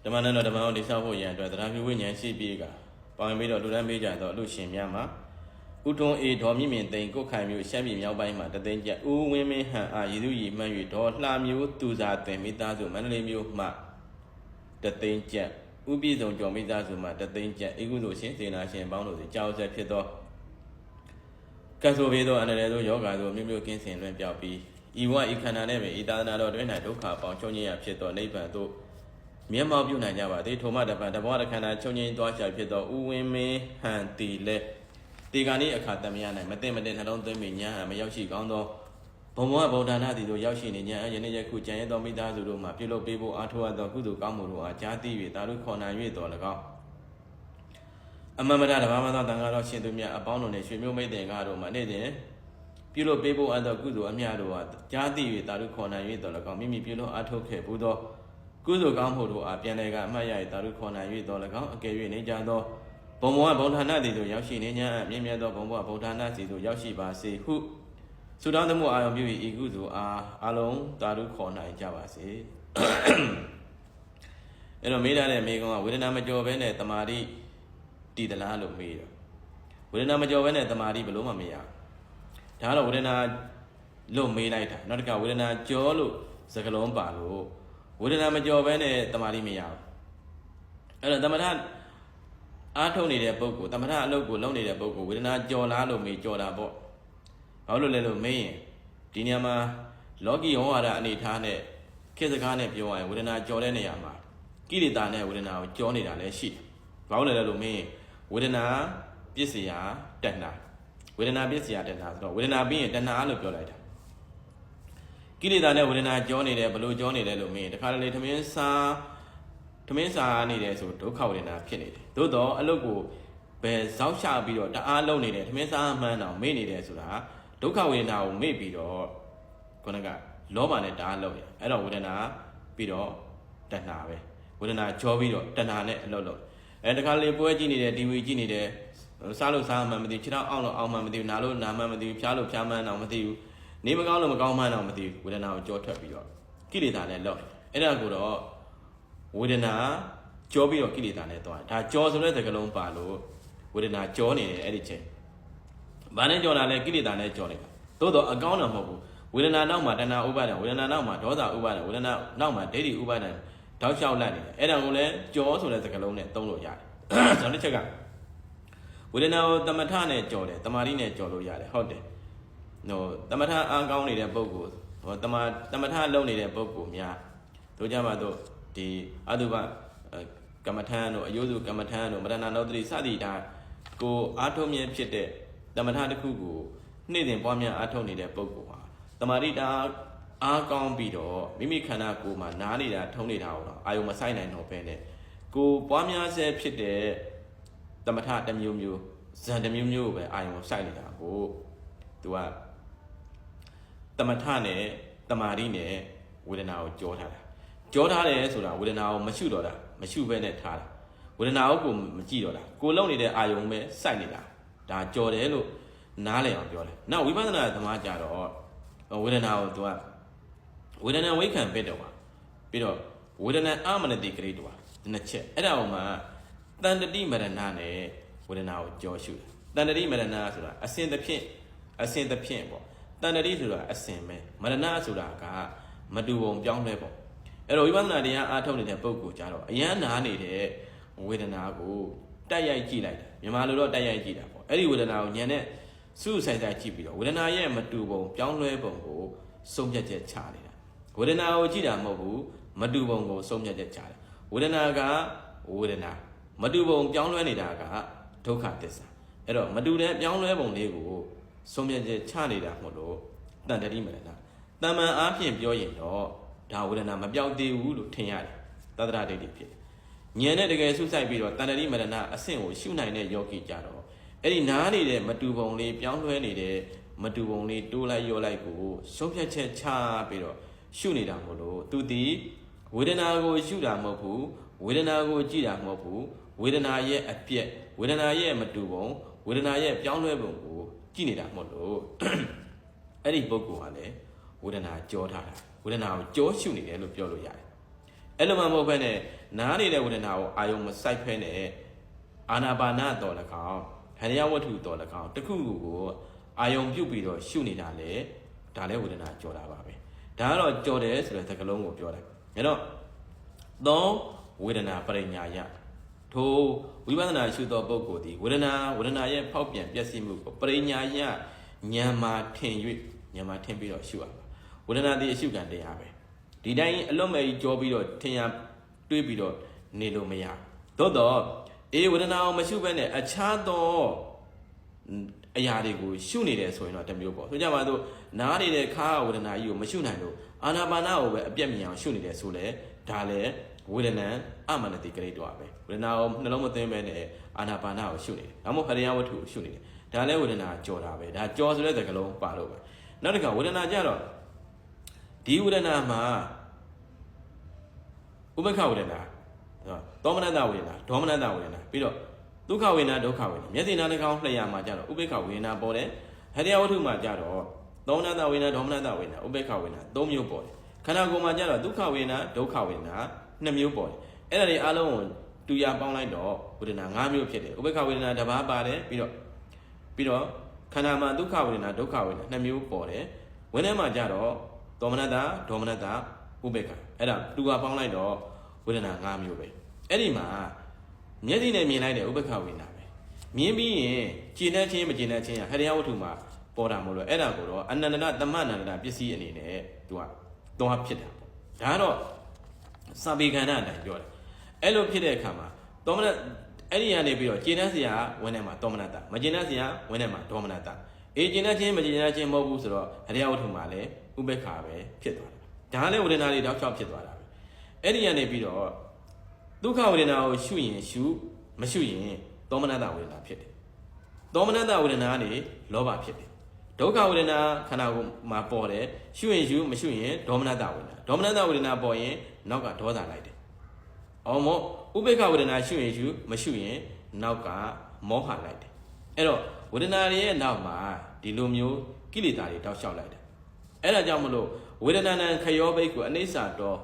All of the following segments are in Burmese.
ဓမ္မနန္ဒဓမ္မအောင်တိဆောက်ဖို့ရန်အတွက်တရားပြုဝိညာဉ်ရှိပြီးကပေါင်ပြီးတော့လူတန်းပေးကြတော့အလူရှင်များမှာဥထုံးအေဒေါ်မြင့်မြင့်သိန်းကိုခိုင်မျိုးရှမ်းပြည်မြောက်ပိုင်းမှာတသိန်းကျပ်ဦးဝင်းမင်းဟန်အားရည်သူရည်မှန်း၍ဒေါ်လှမျိုးသူစာတင်မိသားစုမန္တလေးမျိုးမှတသိန်းကျပ်ဥပြည်စုံကျော်မိသားစုမှတသိန်းကျပ်ဧကုသိုလ်ရှင်စေနာရှင်ပေါင်းတို့စီကြောက်ဆက်ဖြစ်သောကဆိုဘေးသောအန္တရာယ်သောယောဂါသောမြို့မြို့ကင်းစင်လွင်ပြောက်ပြီးဤဝဤခန္ဓာနဲ့ပဲဤသာသနာတော်တွင်၌ဒုက္ခပေါင်းချုပ်ငြိမ်းရဖြစ်သောနိဗ္ဗာန်သို့မျက်မှောက်ပြုနိုင်ကြပါသည်ထိုမှတပံတဘောတခန္ဓာချုပ်ငြိမ်းသွားရှာဖြစ်သောဥဝင်းမင်းဟန်တီလက်ဒီကနေ့အခါတမယ၌မသိမတဲ့နှလုံးသွင်းမိညာမရောက်ရှိကောင်းသောဘုံဘဝဗုဒ္ဓနာသည်တို့ရောက်ရှိနေညာယနေ့ယခုကြံရသောမိသားစုတို့မှပြုလုပ်ပေးဖို့အားထုတ်ရသောကုသိုလ်ကောင်းမှုတို့အားကြားသိ၍သာဓုခေါ်နိုင်၍တော်၎င်းအမမတတဘာမသောတန်ခါတော်ရှင်သူများအပေါင်းတို့နှင့်ရွှေမျိုးမိတ်တင်ကားတို့မှနေ့စဉ်ပြုလုပ်ပေးဖို့အပ်သောကုသိုလ်အမြတ်တို့အားကြားသိ၍သာဓုခေါ်နိုင်၍တော်၎င်းမိမိပြုလုပ်အားထုတ်ခဲ့ဘူးသောကုသိုလ်ကောင်းမှုတို့အားပြန်လည်ကအမှတ်ရ၍သာဓုခေါ်နိုင်၍တော်၎င်းအကယ်၍နေကြသောဘုံဘဝဗုဒ္ဓနာသည်တို့ရောက်ရှိနေညာမြင့်မြတ်သောဘုံဘဝဗုဒ္ဓနာစီတို့ရောက်ရှိပါစေဟုဆုတောင်းသမှုအာရုံပြု၏ဤကုသိုလ်အားအလုံးသာဓုခေါ်နိုင်ကြပါစေအဲ့တော့မေးရတဲ့မိကုံကဝေဒနာမကြော်ဘဲနဲ့တမာတိတည်သလားလို့မေးတော့ဝေဒနာမကြော်ဘဲနဲ့တမာတိဘလို့မှမရဒါကတော့ဝေဒနာလို့မေးလိုက်တာနောက်တစ်ခါဝေဒနာကြောလို့စကလုံးပါလို့ဝေဒနာမကြော်ဘဲနဲ့တမာတိမရဘူးအဲ့တော့တမထအားထုတ်နေတဲ့ပုဂ္ဂိုလ်တမထအလုပ်ကိုလုပ်နေတဲ့ပုဂ္ဂိုလ်ဝေဒနာကြော်လားလို့မေးကြော်တာပေါ့ဘာလို့လဲလို့မေးရင်ဒီနေရာမှာလောကီဟောဟာရအနေထားနဲ့ခေတ်စကားနဲ့ပြောရရင်ဝေဒနာကြော်တဲ့နေရာမှာကိလေသာနဲ့ဝေဒနာကိုကြော်နေတာလည်းရှိတယ်ဘာလို့လဲလို့မေးရင်ဝေဒနာပစ္စယတဏှာဝေဒနာပစ္စယတဏှာဆိုတော့ဝေဒနာပြီးရင်တဏှာလို့ပြောလိုက်တာကိလေသာနဲ့ဝေဒနာကြောနေတယ်ဘလို့ကြောနေတယ်လို့မေးရင်တခါတလေထမင်းစားနေတယ်ဆိုဒုက္ခဝေဒနာဖြစ်နေတယ်သို့တော့အလုတ်ကိုဘယ်ဇောက်ချပြီးတော့တအားလုံးနေတယ်ထမင်းစားမှန်းတော့မေ့နေတယ်ဆိုတာဒုက္ခဝေဒနာကိုမေ့ပြီးတော့ခုနကလောဘနဲ့တအားလုံးတယ်အဲ့တော့ဝေဒနာပြီးတော့တဏှာပဲဝေဒနာကြောပြီးတော့တဏှာနဲ့အလုတ်လုံးတခါလေပွဲကြည့်နေတယ် TV ကြည့်နေတယ်စားလို့စားမှမသိဘူးခြေထောက်အောင်လို့အောင်မှမသိဘူးနားလို့နားမှမသိဘူးဖျားလို့ဖျားမှန်းတော့မသိဘူးနေမကောင်းလို့မကောင်းမှန်းတော့မသိဘူးဝေဒနာကိုကြောထွက်ပြီးတော့ကိလေသာနဲ့လောက်အဲ့ဒါကိုတော့ဝေဒနာကြောပြီးတော့ကိလေသာနဲ့သွားဒါကြောဆိုတဲ့စကားလုံးပါလို့ဝေဒနာကြောနေတယ်အဲ့ဒီချိန်ဘာနဲ့ကြောတာလဲကိလေသာနဲ့ကြောနေတာသို့တော့အကောင်းတော့မဟုတ်ဘူးဝေဒနာနောက်မှာတဏှာဥပါဒံဝေဒနာနောက်မှာဒေါသဥပါဒံဝေဒနာနောက်မှာဒိဋ္ဌိဥပါဒံတောက်လျှောက်လိုက်နေတယ်အဲ့ဒါကိုလည်းကြောဆိုတဲ့စကားလုံးနဲ့သုံးလို့ရတယ်ကျွန်တော်တစ်ချက်ကဝေဒနာကိုတမထနဲ့ကြော်တယ်တမာတိနဲ့ကြော်လို့ရတယ်ဟုတ်တယ်ဟိုတမထအားကောင်းနေတဲ့ပုဂ္ဂိုလ်ဟိုတမထလုံနေတဲ့ပုဂ္ဂိုလ်များတို့ကြမှာတို့ဒီအတုပကမ္မထံတို့အယုစုကမ္မထံတို့မရဏနောတ္တိစသည်ဒါကိုအားထုတ်မြဲဖြစ်တဲ့တမထတစ်ခုကိုနေ့စဉ်ပွားများအားထုတ်နေတဲ့ပုဂ္ဂိုလ်ဟာတမာတိတာအားကောင်းပြီးတော့မိမိခန္ဓာကိုယ်မှာနားနေတာထုံနေတာတော့အာယုံမဆိုင်နိုင်တော့ဘဲနဲ့ကိုပွားများဆဲဖြစ်တဲ့တမထတစ်မျိုးမျိုးဇန်တစ်မျိုးမျိုးပဲအာယုံဆိုင်နေတာကိုသူကတမထနဲ့တမာတိနဲ့ဝေဒနာကိုကြောထားတာကြောထားတယ်ဆိုတာဝေဒနာကိုမရှုတော့တာမရှုဘဲနဲ့ထားတာဝေဒနာကိုမကြည့်တော့တာကိုလုံနေတဲ့အာယုံပဲစိုက်နေတာဒါကြောတယ်လို့နားလည်အောင်ပြောတယ်နောက်ဝိပဿနာသမားကြတော့ဝေဒနာကိုသူကဝေဒနာဝိခံပစ်တော့ပါပြီးတော့ဝေဒနာအမနတိကရိတောဒီနှစ်ချက်အဲ့ဒါအောင်မှာတန်တတိမရဏနဲ့ဝေဒနာကိုကြောရှုတယ်တန်တတိမရဏဆိုတာအစဉ်တစ်ဖြင့်ပေါ့တန်တတိဆိုတာအစဉ်ပဲမရဏဆိုတာကမတူပုံပြောင်းလဲပေါ့အဲ့တော့ဝိပဿနာတရားအားထုတ်နေတဲ့ပုဂ္ဂိုလ်ကြတော့အယမ်းနာနေတဲ့ဝေဒနာကိုတိုက်ရိုက်ကြည့်လိုက်တယ်မြန်မာလိုတော့တိုက်ရိုက်ကြည့်တာပေါ့အဲ့ဒီဝေဒနာကိုဉာဏ်နဲ့စူးစိုက်ကြည့်ပြီးတော့ဝေဒနာရဲ့မတူပုံပြောင်းလဲပုံကိုဆုံးဖြတ်ချက်ချနေတာဝေဒနာကိုကြည့်တာမဟုတ်ဘူးမတူပုံကိုဆုံးဖြတ်ချက်ချတယ်ဝေဒနာကဝေဒနာမတူပုံပြောင်းလဲနေတာကဒုက္ခသစ္စာအဲ့တော့မတူတဲ့ပြောင်းလဲပုံလေးကိုဆုံးဖြတ်ချက်ချနေတာမဟုတ်လို့တန်တတိမရဏတမန်အားဖြင့်ပြောရင်တော့ဒါဝေဒနာမပြောက်သေးဘူးလို့ထင်ရတယ်သတ္တရဒိဋ္ဌိဖြစ်ဉာဏ်နဲ့တကယ်ဆုစိုက်ပြီးတော့တန်တတိမရဏအဆင့်ကိုရှုနိုင်တဲ့ယောဂီကြတော့အဲ့ဒီနားနေတဲ့မတူပုံလေးပြောင်းလဲနေတဲ့မတူပုံလေးတိုးလိုက်ရောလိုက်ကိုဆုံးဖြတ်ချက်ချပြီးတော့ရှုနေတာမဟုတ်လို့သူဒီဝေဒနာကိုရှုတာမဟုတ်ဘူးဝေဒနာကိုကြည့်တာမဟုတ်ဘူးဝေဒနာရဲ့အပြက်ဝေဒနာရဲ့မတူပုံဝေဒနာရဲ့ပြောင်းလဲပုံကိုကြည့်နေတာမဟုတ်လို့အဲ့ဒီပုဂ္ဂိုလ်ကလည်းဝေဒနာကြောထားတာဝေဒနာကိုကြောရှုနေတယ်လို့ပြောလို့ရတယ် အဲ့လိုမှမဟုတ်ဘဲနဲ့နားနေတဲ့ဝေဒနာကိုအာယုံမစိုက်ဖဲနဲ့အာနာပါနတော်၎င်းဟရိယဝတ္ထုတော်၎င်းတခုခုကိုအာယုံပြုတ်ပြီးတော့ရှုနေတာလေဒါလည်းဝေဒနာကြော်တာပါပဲဒါကတော့ကြော်တယ်ဆိုတဲ့သကလုံးကိုပြောတယ်အဲ့တော့သုံးဝေဒနာပရိညာယထိုဝိပဿနာရှုသောပုဂ္ဂိုလ်သည်ဝေဒနာရဲ့ဖောက်ပြန်ပျက်စီးမှုကိုပရိညာယဉာဏ်မှာထင်၍ဉာဏ်မှာထင်ပြီးတော့ရှုရပါဝေဒနာသည်အရှုခံတရားပဲဒီတိုင်းအလွတ်မဲ့ကြောပြီးတော့ထင်ရတွေးပြီးတော့နေလို့မရသို့တော့ဝေဒနာကိုမရှုဘဲနဲ့အခြားသောအရာတွေကိုရှုနေတယ်ဆိုရင်တော့တမျိုးပေါ့ဆိုကြပါစို့နားနေတဲ့ခါဝေဒနာကြီးကိုမရှုနိုင်လို့အာနာပါနကိုပဲအပြတ်မြင်အောင်ရှုနေတယ်ဆိုလဲဒါလည်းဝေဒနာအမနတိကရိတော့ပဲဝေဒနာကိုနှလုံးမသွင်းဘဲနဲ့အာနာပါနကိုရှုနေတယ်ဒါမှမဟုတ်ဟရိယဝတ္ထုကိုရှုနေတယ်ဒါလည်းဝေဒနာကြော်တာပဲဒါကြော်ဆိုတဲ့သကလုံးပါလို့ပဲနောက်တစ်ခါဝေဒနာကြတော့ဒီဝေဒနာမှာဥပ္ပခဝေဒနာသောမနတဝေဒနာဒေါမနတဝေဒနာပြီးတော့ဒုက္ခဝေဒနာဒုက္ခဝေဒနာမျက်စိနားနှာခေါင်းလျှာမှာကြတော့ဥပ္ပခဝေဒနာပေါ်တယ်ဟရိယဝတ္ထုမှာကြတော့သောမနတဝေဒနာဒေါမနတဝေဒနာဥပ္ပခဝေဒနာ၃မျိုးပေါ်တယ်ခန္ဓာကိုယ်မှာကြတော့ဒုက္ခဝေဒနာဒုက္ခဝေဒနာ2မျိုးပေါ်တယ်အဲ့ဒါတွေအားလုံးကိုတူရပေါင်းလိုက်တော့ဝေဒနာ5မျိုးဖြစ်တယ်ဥပ္ပခဝေဒနာတစ်ပါးပါတယ်ပြီးတော့ခန္ဓာမှာဒုက္ခဝေဒနာဒုက္ခဝေဒနာ2မျိုးပေါ်တယ်ဝိနည်းမှာကြတော့သောမနတဒေါမနတဥပ္ပခအဲ့ဒါတူရပေါင်းလိုက်တော့ဝေဒနာ5မျိုးပဲအဲ့ဒီမှာမျက်စိနဲ့မြင်လိုက်တဲ့ဥပ္ပခဝေဒနာပဲမြင်ပြီးရင်ကျင်တဲ့ချင်းမကျင်တဲ့ချင်းဟရိယဝတ္ထုမှာပေါ်တာမလို့အဲ့ဒါကိုတော့အနန္တတမ္မနန္တပစ္စည်းအနေနဲ့သူကသွားဖြစ်တာပေါ့ဒါကတော့စာပေခန္ဓာအတိုင်းပြောတယ်အဲ့လိုဖြစ်တဲ့အခါမှာသောမနအဲ့ဒီကနေပြီးတော့ကျင်တဲ့ဆရာဝင်ထဲမှာသောမနတမကျင်တဲ့ဆရာဝင်ထဲမှာဒေါမနတကျင်တဲ့ချင်းမကျင်တဲ့ချင်းမဟုတ်ဘူးဆိုတော့ဟရိယဝတ္ထုမှာလည်းဥပ္ပခပဲဖြစ်သွားတယ်ဒါလည်းဝေဒနာတွေတောက်ချောက်ဖြစ်သွားတာပဲအဲ့ဒီကနေပြီးတော့ဒုက္ခဝေဒနာကိုရှုရင်ရှုမရှုရင်သောမနတဝေဒနာဖြစ်တယ်သောမနတဝေဒနာကနေလောဘဖြစ်တယ်ဒုက္ခဝေဒနာခန္ဓာကိုယ်မှာပေါ်တယ်ရှုရင်ရှုမရှုရင်ဒေါမနတဝေဒနာဒေါမနတဝေဒနာပေါ်ရင်နောက်ကဒေါသလိုက်တယ်အော်မောဥပ္ပခဝေဒနာရှုရင်ရှုမရှုရင်နောက်ကမောဟလိုက်တယ်အဲ့တော့ဝေဒနာရဲ့နောက်မှာဒီလိုမျိုးကိလေသာတွေတောက်လျှောက်လိုက်တယ်အဲ့ဒါကြောင့်မလို့ဝေဒနာနံခယောဘိက္ခုအနိစ္စတော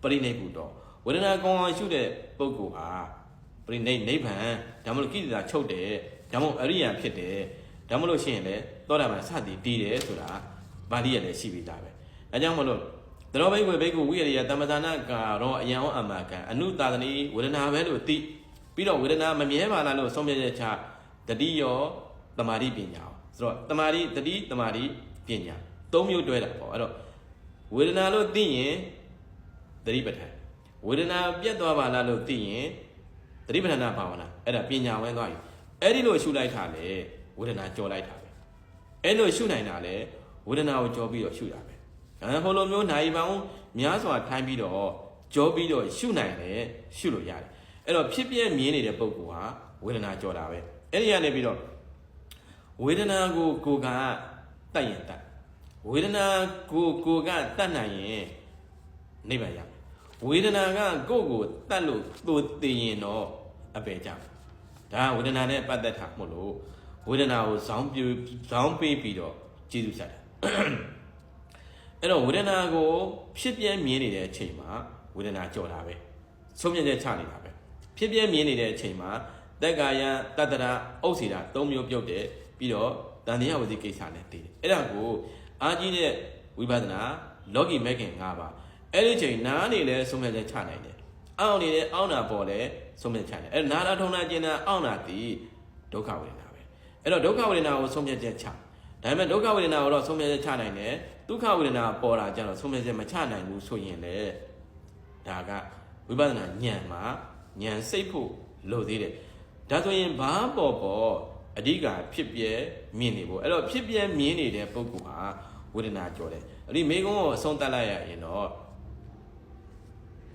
ပရိနိဗ္ဗုတောဝေဒနာကောင်းအောင်ရှုတဲ့ပုဂ္ဂိုလ်ဟာပရိနိဗ္ဗာန်ဒါမှမဟုတ်ကိလေသာချုပ်တယ်ဒါမှမဟုတ်အရိယာဖြစ်တယ်ဒါမှမဟုတ်ရှိရင်လည်းသောတာပန်စသည်တည်တယ်ဆိုတာပါဠိရလည်းရှိပြီးသားပဲအဲကြောင့်မလို့သရောဘိက္ခုဘိက္ခုဝိရိယတမ္ပဇာနာကာရောအယံဩအမကံအနုတာသနီဝေဒနာပဲလို့သိပြီးတော့ဝေဒနာမမြဲပါလားလို့ဆုံးဖြတ်ချက်ချတတိယောတမာတိပညာဆိုတော့တမာတိတတိတမာတိပညာ၃မျိုးတွဲတာပေါ့အဲ့တော့ဝေဒနာလို့သိရင်သတိပဋ္ဌာန်ဝေဒနာပြတ်သွားပါလားလို့သိရင်သတိပဋ္ဌာန်ဘာဝနာအဲ့ဒါပညာဝင်သွားပြီအဲ့ဒီလိုရှုလိုက်တာလေဝေဒနာကြော်လိုက်တာပဲအဲ့လိုရှုနိုင်တာလေဝေဒနာကိုကြော်ပြီးတော့ရှုတာပဲဟိုလိုမျိုးနိုင်ပေါင်းများစွာထိုင်းပြီးတော့ကြောပြီးတော့ရှုနိုင်တယ်ရှုလို့ရတယ်အဲ့တော့ဖြစ်ပြမြင်နေတဲ့ပုဂ္ဂိုလ်ဟာဝေဒနာကြော်တာပဲအဲ့ဒီကနေပြီးတော့ဝေဒနာကိုကိုယ်ကတတ်ရင်တတ်ဝေဒနာကိုကတတ်နိုင်ရင်နိဗ္ဗာန်ရမယ်ဝေဒနာကကိုယ်ကိုတတ်လို့သူသိရင်တော့အပေကြမယ်ဒါဝေဒနာနဲ့ပတ်သက်တာမို့လို့ဝေဒနာကိုဇောင်းပေးပြီးတော့ကျေးဇူးဆက်တာအဲ့တော့ဝေဒနာကိုဖြစ်ပြမြင်နေတဲ့အချိန်မှာဝေဒနာကြော်တာပဲဆုံးဖြတ်ချက်ချနေတာပဲဖြစ်ပြမြင်နေတဲ့အချိန်မှာတက္ကာယတတ္တရာဥစ္စေတာ၃မျိုးပြုတ်တယ်ပြီးတော့တန်တရားဝစီကိစ္စနဲ့တည်တယ်အဲ့ဒါကိုအာကြီးတဲ့ဝိပဿနာလောကီမဲ့ခင်၅ပါးအဲ့ဒီချိန်နားနေလဲဆုံးဖြတ်ချက်ချနိုင်တယ်အောင့်နေလဲအောင့်တာပေါ်လဲဆုံးဖြတ်ချက်ချနိုင်အဲ့နားတာထုံတာကျင်တာအောင့်တာတည်ဒုက္ခဝေဒနာပဲအဲ့တော့ဒုက္ခဝေဒနာကိုဆုံးဖြတ်ချက်ချဒါပေမဲ့ဒုက္ခဝေဒနာကိုတော့ဆုံးဖြတ်ချက်ချနိုင်တယ်ဒုက္ခဝေဒနာပေါ်တာကျတော့ဆုံးဖြတ်ချက်မချနိုင်ဘူးဆိုရင်လေဒါကဝိပဿနာဉာဏ်မှာဉာဏ်စိတ်ဖို့လိုသေးတယ်ဒါဆိုရင်ဘာပေါ်အဓိကဖြစ်ပြမြင်နေဖို့အဲ့တော့ဖြစ်ပြမြင်နေတဲ့ပုဂ္ဂိုလ်ဟာဝေဒနာကြော်တယ်အဲ့ဒီမိကုံးကိုအဆုံးသတ်လိုက်ရရင်တော့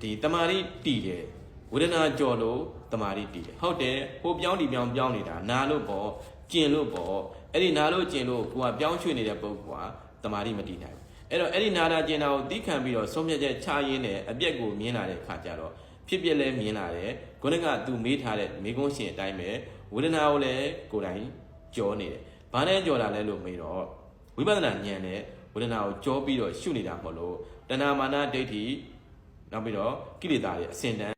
ဒီတမာရီတည်တယ်ဝေဒနာကြော်လို့တမာရီတည်တယ်ဟုတ်တယ်ဟိုပြောင်းဒီပြောင်းနေတာနာလို့ပေါ့ကျင်လို့ပေါ့အဲ့ဒီနာလို့ကျင်လို့ကိုကပြောင်းရွှေ့နေတဲ့ပုဂ္ဂိုလ်ကတမာရီမတည်နိုင်ဘူးအဲ့တော့အဲ့ဒီနာတာကျင်တာကိုသိခံပြီးတော့ဆုံးဖြတ်ချက်ချရင်းနဲ့အပြက်ကိုမြင်လာတဲ့အခါကျတော့ဖြစ်ပြလဲမြင်လာတယ်ခုနကသူမေးထားတဲ့မိကုံးရှင်အတိုင်းပဲဝေဒနာကိုလည်းကိုယ်တိုင်ကြောနေတယ်ဘာနဲ့ကြောတာလဲလို့မေးတော့ဝိပဿနာဉာဏ်နဲ့ဝေဒနာကိုကြောပြီးတော့ရှုနေတာမဟုတ်လို့တဏှာမာနဒိဋ္ဌိ နောက်ပြီးတော့ကိလေသာတွေအစင်တန်း